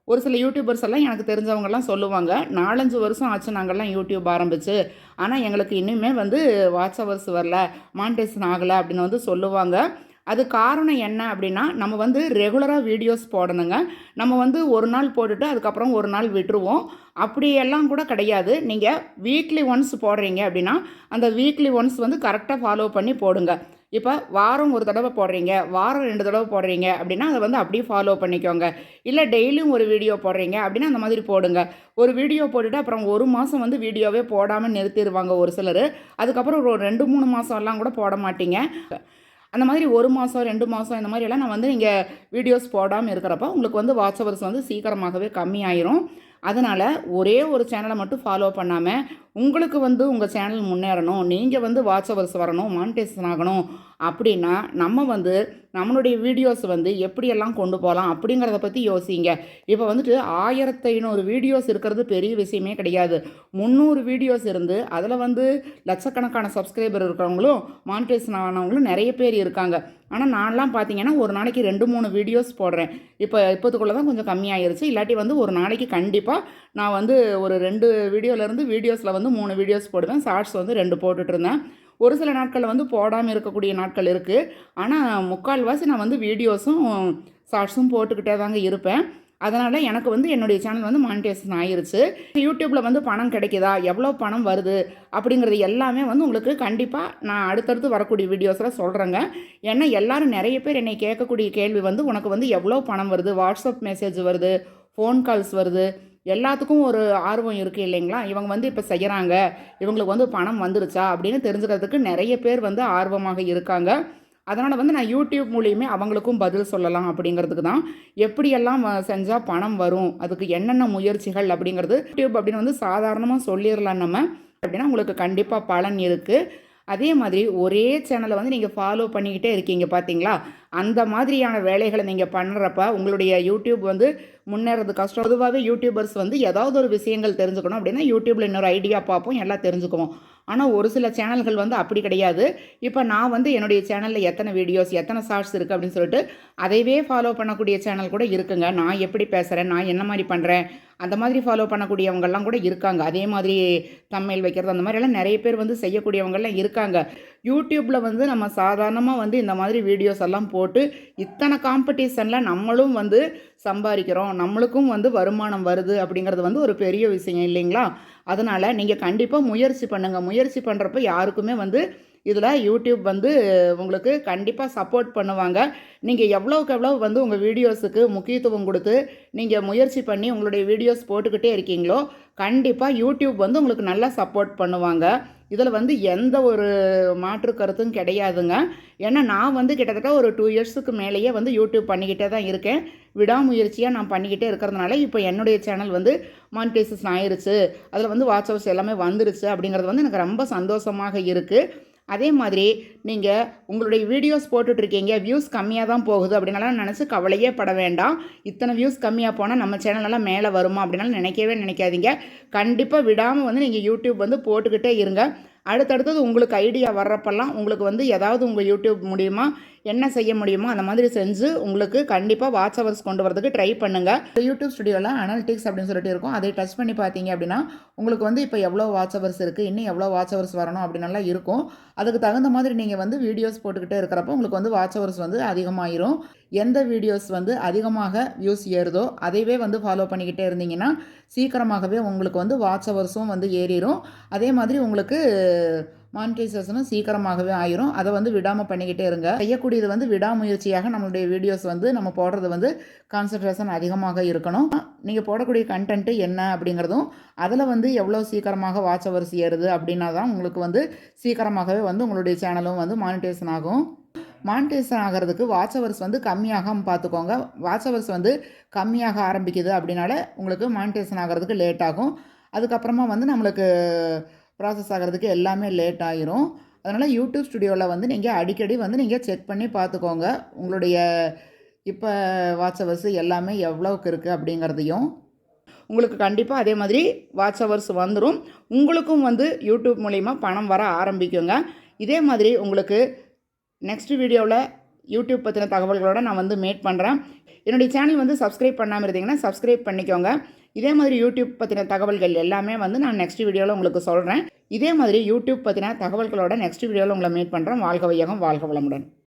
ஒரு சில யூடியூபர்ஸ் எல்லாம் எனக்கு தெரிஞ்சவங்கலாம் சொல்லுவாங்க, 4, 5 வருஷம் ஆச்சு நாங்கள்லாம் யூடியூப் ஆரம்பிச்சு. ஆனா எங்களுக்கு இன்னுமே வந்து வாட்ச் ஹவர்ஸ் வரல, மானிடைசேஷன் ஆகல அப்படின்னு வந்து சொல்லுவாங்க. அது காரணம் என்ன அப்படின்னா, நம்ம வந்து ரெகுலரா வீடியோஸ் போடணுங்க. நம்ம வந்து ஒரு நாள் போட்டுட்டு அதுக்கப்புறம் ஒரு நாள் விட்டுருவோம். அப்படியெல்லாம் கூட கிடையாது. நீங்க வீக்லி ஒன்ஸ் போடுறீங்க அப்படின்னா, அந்த வீக்லி ஒன்ஸ் வந்து கரெக்ட்டா ஃபாலோ பண்ணி போடுங்க. இப்ப வாரம் 1 தடவ போடுறீங்க, வாரம் 2 தடவ போடுறீங்க அப்படின்னா, அத வந்து அப்படியே ஃபாலோ பண்ணிக்கோங்க. இல்ல டெய்லியும் ஒரு வீடியோ போடுறீங்க அப்படின்னா, அந்த மாதிரி போடுங்க. ஒரு வீடியோ போட்டுட்டு அப்புறம் 1 மாசம் வந்து வீடியோவே போடாம நிறுத்திருவாங்க ஒரு சிலரு. அதுக்கப்புறம் ஒரு 2, 3 மாசம்லாம் கூட போட மாட்டீங்க. அந்த மாதிரி 1 மாசம், 2 மாசம் இந்த மாதிரியெல்லாம் நான் வந்து நீங்க வீடியோஸ் போடாம இருக்கிறப்ப, உங்களுக்கு வந்து வாட்ச் ஹவர்ஸ் வந்து சீக்கிரமாகவே கம்மியாயிரும். அதனால ஒரே ஒரு சேனல மட்டும் ஃபாலோ பண்ணாம, உங்களுக்கு வந்து உங்க சேனல் முன்னேறணும், நீங்க வந்து வாட்ச் ஹவர்ஸ் வரணும், மானிடைசேஷன் ஆகணும் அப்படின்னா, நம்ம வந்து நம்மளுடைய வீடியோஸ் வந்து எப்படியெல்லாம் கொண்டு போலாம் அப்படிங்கிறத பத்தி யோசிங்க. இப்ப வந்துட்டு 1500 வீடியோஸ் இருக்கிறது பெரிய விஷயமே கிடையாது. 300 வீடியோஸ் இருந்து, அதில வந்து லட்சக்கணக்கான சப்ஸ்கிரைபர் இருக்கிறவங்களும், மானிடைசேஷன் ஆனவங்களும் நெறைய பேர் இருக்காங்க. ஆனா நான்லாம் பார்த்தீங்கன்னா, ஒரு நாளைக்கு 2, 3 வீடியோஸ் போடுறேன். இப்போதுக்குள்ள தான் கொஞ்சம் கம்மியாயிருச்சு. இல்லாட்டி வந்து ஒரு நாளைக்கு கண்டிப்பா நான் வந்து ஒரு 2 வீடியோலேருந்து வீடியோஸில வந்து 3 வீடியோஸ் போடுவேன். ஷார்ட்ஸ் வந்து 2 போட்டுட்ருந்தேன். ஒரு சில நாட்கள்ல வந்து போடாம இருக்கக்கூடிய நாட்கள் இருக்கு. ஆனா, முக்கால்வாசி நான் வந்து வீடியோஸும், ஷார்ட்ஸும் போட்டுக்கிட்டே தாங்க இருப்பேன். அதனால எனக்கு வந்து என்னுடைய சேனல் வந்து மானிடைசேஷன் ஆயிருச்சு. யூடியூப்ல வந்து பணம் கிடைக்குதா? எவ்வளோ பணம் வருது? அப்படிங்கிறது எல்லாமே வந்து உங்களுக்கு கண்டிப்பா நான் அடுத்தடுத்து வரக்கூடிய வீடியோஸ்ல சொல்றேங்க. ஏன்னா, எல்லாரும் நெறைய பேர் என்னை கேட்கக்கூடிய கேள்வி வந்து, "உனக்கு வந்து எவ்வளோ பணம் வருது? வாட்ஸ்அப் மெசேஜ் வருது, ஃபோன் கால்ஸ் வருது." எல்லாத்துக்கும் ஒரு ஆர்வம் இருக்கு இல்லைங்களா? இவங்க வந்து இப்ப செய்யறாங்க, இவங்களுக்கு வந்து பணம் வந்துருச்சா? அப்படின்னு தெரிஞ்சுக்கிறதுக்கு நெறைய பேர் வந்து ஆர்வமாக இருக்காங்க. அதனால வந்து நான் யூடியூப் மூலியமே அவங்களுக்கும் பதில் சொல்லலாம் அப்படிங்கிறதுக்கு தான். எப்படியெல்லாம் செஞ்சா பணம் வரும்? அதுக்கு என்னென்ன முயற்சிகள்? அப்படிங்கிறது யூடியூப் அப்படின்னு வந்து சாதாரணமா சொல்லிறலாம் நம்ம. அப்படின்னா உங்களுக்கு கண்டிப்பா பலன் இருக்கு. அதே மாதிரி ஒரே சேனல வந்து நீங்க ஃபாலோ பண்ணிக்கிட்டே இருக்கீங்க பார்த்தீங்களா? அந்த மாதிரியான வேலைகள நீங்க பண்றப்ப, உங்களுடைய யூடியூப் வந்து முன்னேறது கஷ்டம். பொதுவாவே யூடியூபர்ஸ் வந்து ஏதாவது ஒரு விஷயங்கள் தெரிஞ்சுக்கணும் அப்படின்னா, யூடியூப்ல இன்னொரு ஐடியா பார்ப்போம், எல்லாம் தெரிஞ்சுக்குவோம். ஆனா, ஒரு சில சேனல்கள் வந்து அப்படி கிடையாது. இப்ப நான் வந்து என்னுடைய சேனல்ல எத்தன வீடியோஸ், எத்தன ஷார்ட்ஸ் இருக்கு அப்படின்னு சொல்லிட்டு, அதையவே ஃபாலோ பண்ணக்கூடிய சேனல் கூட இருக்குங்க. நான் எப்படி பேசுறேன், நான் என்ன மாரி பண்றேன், அந்த மாதிரி ஃபாலோ பண்ணக்கூடியவங்கலாம் கூட இருக்காங்க. அதே மாதிரி தம்ப்நெயில் வைக்கிறது அந்த மாதிரியெல்லாம் நெறைய பேர் வந்து செய்யக்கூடியவங்கலாம் இருக்காங்க. யூடியூப்ல வந்து நம்ம சாதாரணமா வந்து இந்த மாதிரி வீடியோஸ் எல்லாம் போட்டு, இத்தன காம்படிஷன்ல நம்மளும் வந்து சம்பாரிக்கிறோம், நம்மளுக்கும் வந்து வருமானம் வருது அப்படிங்கிறது வந்து ஒரு பெரிய விஷயம் இல்லைங்களா? அதனால நீங்க கண்டிப்பா முயற்சி பண்ணுங்க. முயற்சி பண்றப்ப யாருக்குமே வந்து இதில யூடியூப் வந்து உங்களுக்கு கண்டிப்பா சப்போர்ட் பண்ணுவாங்க. நீங்க எவ்வளவுக்கு எவ்வளவு வந்து உங்க வீடியோஸுக்கு முக்கியத்துவம் குடுத்து, நீங்க முயற்சி பண்ணி உங்களுடைய வீடியோஸ் போட்டுக்கிட்டே இருக்கீங்களோ, கண்டிப்பா யூடியூப் வந்து உங்களுக்கு நல்லா சப்போர்ட் பண்ணுவாங்க. இதில வந்து எந்த ஒரு மாற்று கருத்தும் கிடையாதுங்க. ஏன்னா நான் வந்து கிட்டத்தட்ட ஒரு 2 இயர்ஸுக்கு மேலேயே வந்து யூடியூப் பண்ணிக்கிட்டே தான் இருக்கேன். விடாமுயற்சியா நான் பண்ணிக்கிட்டே இருக்கிறதுனால, இப்போ என்னுடைய சேனல் வந்து மானிடைசேஷன் ஆயிருச்சு. அதில வந்து வாட்ச் ஹவர்ஸ் எல்லாமே வந்துருச்சு அப்படிங்கிறது வந்து எனக்கு ரொம்ப சந்தோஷமாக இருக்கு. அதே மாதிரி நீங்க உங்களுடைய வீடியோஸ் போட்டுட்ருக்கீங்க, வியூஸ் கம்மியா தான் போகுது அப்படின்னாலாம் நெனச்சு கவலையே பட வேண்டாம். இத்தனை வியூஸ் கம்மியா போனா நம்ம சேனலெல்லாம் மேல வருமா? அப்படின்னாலும் நினைக்கவே நினைக்காதீங்க. கண்டிப்பா விடாம வந்து நீங்க யூடியூப் வந்து போட்டுக்கிட்டே இருங்க. அடுத்தடுத்தது உங்களுக்கு ஐடியா வர்றப்பல்லாம், உங்களுக்கு வந்து ஏதாவது உங்க யூடியூப் மூலியமா என்ன செய்ய முடியுமோ, அந்த மாதிரி செஞ்சு உங்களுக்கு கண்டிப்பா வாட்ச் ஹவர்ஸ் கொண்டு வரதுக்கு ட்ரை பண்ணுங்க. யூடியூப் ஸ்டுடியோல அனலிட்டிக்ஸ் அப்படின்னு சொல்லிட்டு இருக்கும். அதை டச் பண்ணி பார்த்தீங்க அப்படின்னா, உங்களுக்கு வந்து இப்போ எவ்வளோ வாட்ச் ஹவர்ஸ் இருக்கு, இன்னும் எவ்வளோ வாட்ச் ஹவர்ஸ் வரணும் அப்படின்னெல்லாம் இருக்கும். அதுக்கு தகுந்த மாதிரி நீங்க வந்து வீடியோஸ் போட்டுக்கிட்டே இருக்கிறப்போ, உங்களுக்கு வந்து வாட்ச் ஹவர்ஸ் வந்து அதிகமாயிரும். எந்த வீடியோஸ் வந்து அதிகமாக வியூஸ் ஏறுதோ, அதையவே வந்து ஃபாலோ பண்ணிக்கிட்டே இருந்தீங்கன்னா, சீக்கிரமாகவே உங்களுக்கு வந்து வாட்ச் ஹவர்ஸும் வந்து ஏறிரும். அதே மாதிரி உங்களுக்கு மானிடைசேஷனும் சீக்கிரமாகவே ஆயிரும். அதை வந்து விடாம பண்ணிக்கிட்டே இருங்க. செய்யக்கூடியது வந்து விடாமுயற்சியாக நம்மளுடைய வீடியோஸ் வந்து நம்ம போடுறது வந்து கான்சன்ட்ரேஷன் அதிகமாக இருக்கணும். நீங்க போடக்கூடிய கன்டென்ட் என்ன அப்படிங்கிறதும், அதில வந்து எவ்வளோ சீக்கிரமாக வாட்ச் ஹவர்ஸ் ஏறுது அப்படின்னா தான் உங்களுக்கு வந்து சீக்கிரமாகவே வந்து உங்களுடைய சேனலும் வந்து மானிடைசேஷன் ஆகும். மானிடைசேஷன் ஆகிறதுக்கு வாட்ச் ஹவர்ஸ் வந்து கம்மியாகாம பார்த்துக்கோங்க. வாட்ச் ஹவர்ஸ் வந்து கம்மியாக ஆரம்பிக்குது அப்படின்னாலே உங்களுக்கு மானிடைசேஷன் ஆகிறதுக்கு லேட் ஆகும். அதுக்கப்புறமா வந்து நம்மளுக்கு ப்ராசஸ் ஆகிறதுக்கு எல்லாமே லேட் ஆயிரும். அதனால யூடியூப் ஸ்டுடியோல வந்து நீங்க அடிக்கடி வந்து நீங்க செக் பண்ணி பார்த்துக்கோங்க. உங்களுடைய இப்ப வாட்ச் ஹவர்ஸ் எல்லாமே எவ்வளவுக்கு இருக்கு அப்படிங்கிறதையும். உங்களுக்கு கண்டிப்பா அதே மாதிரி வாட்ச் ஹவர்ஸ் வந்துரும். உங்களுக்கும் வந்து யூடியூப் மூலியமா பணம் வர ஆரம்பிக்குங்க. இதே மாதிரி உங்களுக்கு நெக்ஸ்ட் வீடியோல யூடியூப் பற்றின தகவல்களோட நான் வந்து மேட் பண்ணுறேன். என்னுடைய சேனல் வந்து சப்ஸ்கிரைப் பண்ணாமல் இருந்தீங்கன்னா சப்ஸ்கிரைப் பண்ணிக்கோங்க. இதே மாதிரி யூடியூப் பற்றின தகவல்கள் எல்லாமே வந்து நான் நெக்ஸ்ட் வீடியோவில் உங்களுக்கு சொல்கிறேன். இதே மாதிரி யூடியூப் பற்றின தகவல்களோட நெக்ஸ்ட் வீடியோவில் உங்களை மீட் பண்ணுறேன். வாழ்க வையகம், வாழ்க வளமுடன்.